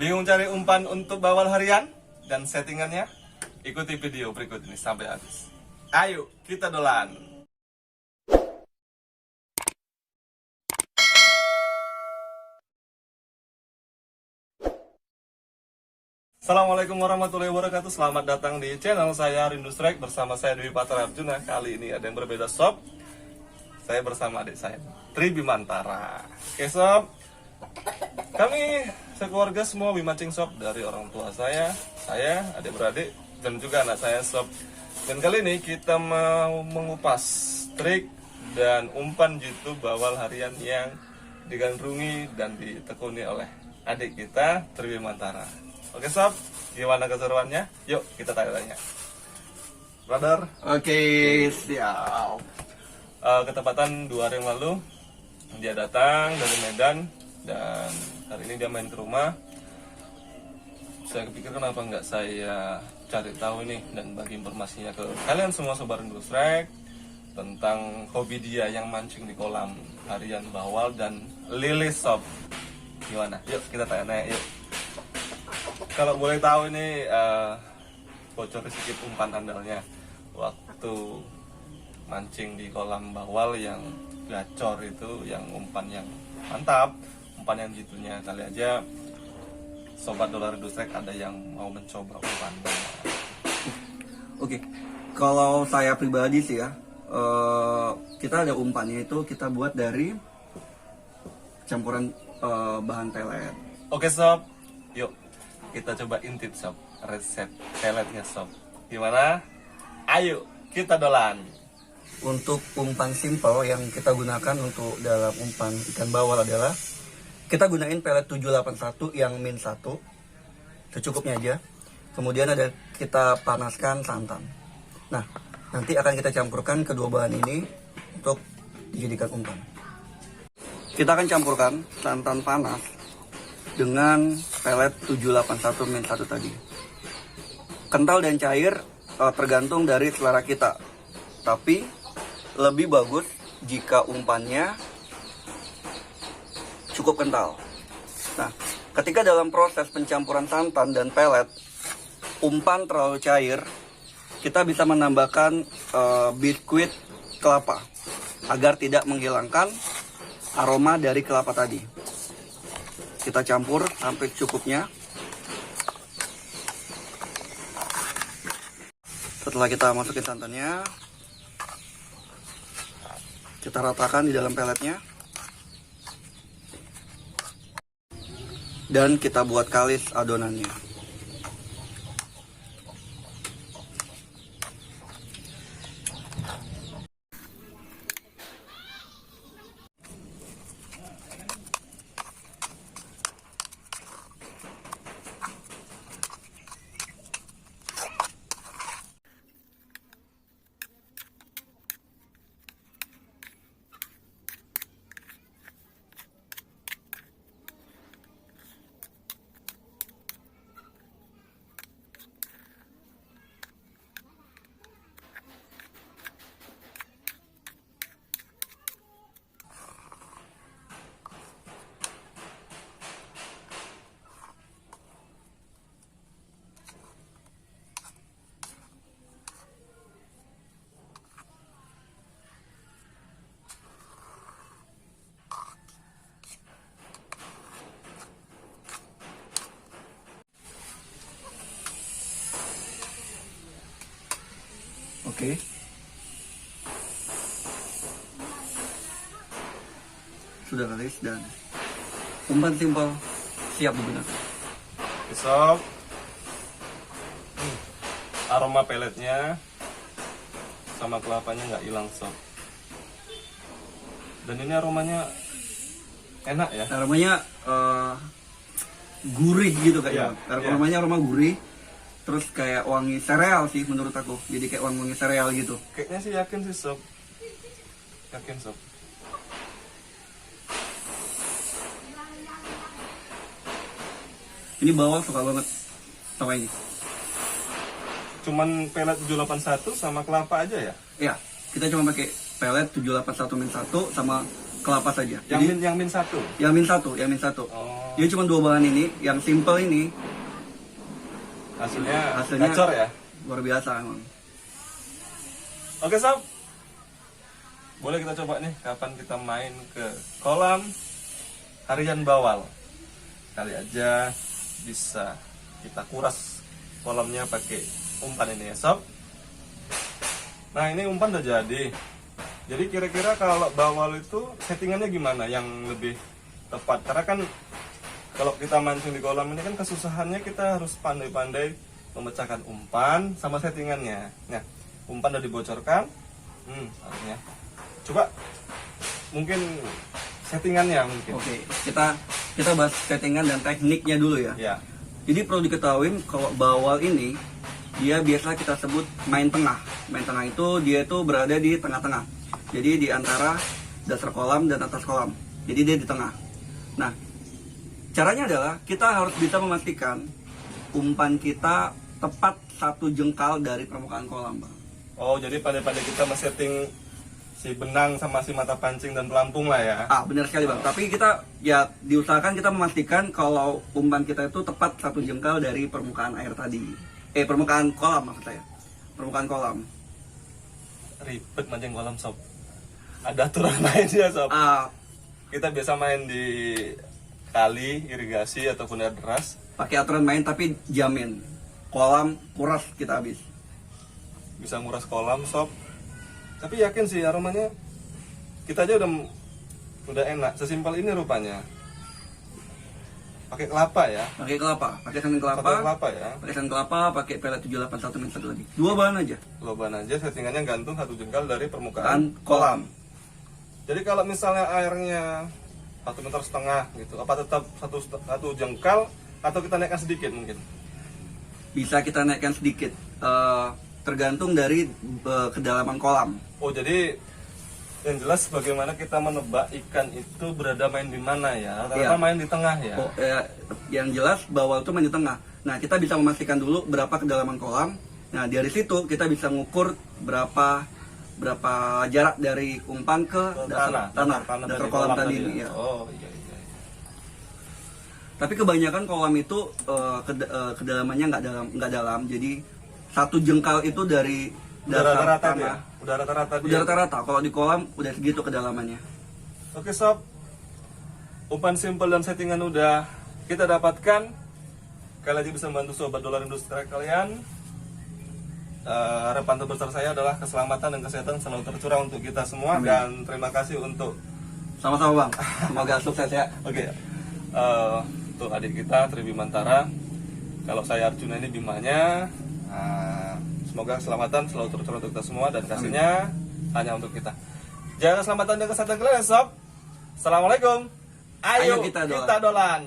Bingung cari umpan untuk bawal harian dan settingannya? Ikuti video berikut ini sampai habis. Ayo, kita dolan! Assalamualaikum warahmatullahi wabarakatuh. Selamat datang di channel saya Rindu Strike. Bersama saya Dwi Patra Arjuna. Kali ini ada yang berbeda sob. Saya bersama adik saya Tri Bimantara. Oke sob, kami sekeluarga semua Bimancing sob. Dari orang tua saya, adik-beradik, dan juga anak saya sob. Dan kali ini kita mau mengupas trik dan umpan jitu bawal harian yang digandrungi dan ditekuni oleh adik kita Tri Bimantara. Oke sob, gimana keseruannya? Yuk kita tanya-tanya. Brother. Oke, siap. Ketepatan 2 hari yang lalu dia datang dari Medan dan hari ini dia main ke rumah. Saya kepikir kenapa nggak saya cari tahu ini dan bagi informasinya ke kalian semua sobat Rindu Strike tentang hobi dia yang mancing di kolam harian bawal dan lilis sob. Gimana? Yuk kita tanya-tanya yuk. Kalau boleh tahu ini bocor sedikit umpan andalnya waktu mancing di kolam bawal yang gacor itu, yang umpan yang mantap, umpan yang jitunya. Kali aja sobat dolar Rindu Strike ada yang mau mencoba umpan. Oke, kalau saya pribadi sih ya, kita ada umpannya itu kita buat dari campuran bahan pelet. Oke sob, yuk kita coba intip sob resep peletnya sob. Gimana? Ayo kita dolan. Untuk umpan simple yang kita gunakan untuk dalam umpan ikan bawal adalah kita gunain pelet 781 yang min 1, secukupnya aja. Kemudian ada kita panaskan santan. Nah, nanti akan kita campurkan kedua bahan ini untuk dijadikan umpan. Kita akan campurkan santan panas dengan pelet 781 min 1 tadi. Kental dan cair tergantung dari selera kita. Tapi lebih bagus jika umpannya cukup kental. Nah, ketika dalam proses pencampuran santan dan pelet, umpan terlalu cair, kita bisa menambahkan biskuit kelapa agar tidak menghilangkan aroma dari kelapa tadi. Kita campur sampai cukupnya. Setelah kita masukin santannya, kita ratakan di dalam peletnya. Dan kita buat kalis adonannya. Oke. Sudah kalis dan umpan simpel siap digunakan. Sob, aroma peletnya sama kelapanya nggak hilang sob. Dan ini aromanya enak ya. Aromanya gurih gitu kayaknya. Iya. Aromanya aroma gurih. Terus kayak wangi sereal sih menurut aku. Jadi kayak wangi sereal gitu. Kayaknya sih yakin sih sob. Yakin sob. Ini bawal suka banget sama ini. Cuman pelet 781 sama kelapa aja ya? Ya, kita cuma pakai pelet 781 min 1 sama kelapa saja. Yang min 1? Yang min 1, yang min 1. Oh. Jadi cuma dua bahan ini, yang simple ini Hasilnya Hasilnya- gacor ya. luar biasa emang. Oke sob, boleh kita coba nih kapan kita main ke kolam harian bawal. Kali aja bisa kita kuras kolamnya pakai umpan ini ya sob. Nah ini umpan udah jadi. Jadi kira-kira kalau bawal itu settingannya gimana yang lebih tepat? Karena kan kalau kita mancing di kolam ini kan kesusahannya kita harus pandai-pandai memecahkan umpan sama settingannya. Nah, umpan udah dibocorkan. Harusnya. Coba mungkin settingannya mungkin. Oke, kita bahas settingan dan tekniknya dulu ya. Ya. Jadi perlu diketahui kalau bawal ini dia biasa kita sebut main tengah. Main tengah itu dia itu berada di tengah-tengah. Jadi di antara dasar kolam dan atas kolam. Jadi dia di tengah. Nah, caranya adalah kita harus bisa memastikan umpan kita tepat 1 jengkal dari permukaan kolam, Bang. Oh, jadi pandai-pandai kita men-setting si benang sama si mata pancing dan pelampung lah ya. Benar sekali, Bang. Tapi kita ya diusahakan kita memastikan kalau umpan kita itu tepat 1 jengkal dari permukaan air tadi. Permukaan kolam maksud saya. Permukaan kolam. Ribet mancing kolam sob. Ada aturan mainnya sob. Kita biasa main di kali, irigasi ataupun air deras. Pakai aturan main tapi jamin kolam kuras kita habis. Bisa nguras kolam sob. Tapi yakin sih aromanya kita aja udah enak. Sesimpel ini rupanya. Pakai kelapa ya. Pakai kelapa, pakai santan kelapa. Pakai kelapa ya. Pakai santan kelapa, pakai pelet 781 min 1 lagi. 2 bahan aja. Loban aja settingannya gantung 1 jengkal dari permukaan Dan kolam. Jadi kalau misalnya airnya 1,5 meter gitu, apa tetap satu jengkal atau kita naikkan sedikit mungkin? Bisa kita naikkan sedikit. Tergantung dari kedalaman kolam. Oh jadi yang jelas bagaimana kita menebak ikan itu berada main di mana ya? Rata-rata Iya. main di tengah ya. Yang jelas bawal itu main di tengah. Nah, kita bisa memastikan dulu berapa kedalaman kolam. Nah, dari situ kita bisa mengukur berapa jarak dari umpan ke dasar tanah dari kolam tadi. ya. Ya. Oh iya. Tapi kebanyakan kolam itu kedalamannya nggak dalam. Jadi 1 jengkal itu dari Udah dasar rata-rata tanah. ya? Udah rata-rata dia. Udah rata-rata. Kalau di kolam udah segitu kedalamannya. Oke sob, umpan simple dan settingan udah kita dapatkan. Kalian aja bisa membantu sobat dolar industri kalian. Harapan terbesar saya adalah keselamatan dan kesehatan selalu tercurah untuk kita semua. Amin. Dan terima kasih untuk Sama-sama, Bang. Semoga sukses ya. Oke, untuk adik kita Tri Bimantara. Kalau saya Arjuna ini Bimanya. Semoga keselamatan selalu tercurah untuk kita semua dan kasihnya hanya untuk kita. Jaga keselamatan dan kesehatan kalian sob. Assalamualaikum. Ayo Ayo kita kita dolan.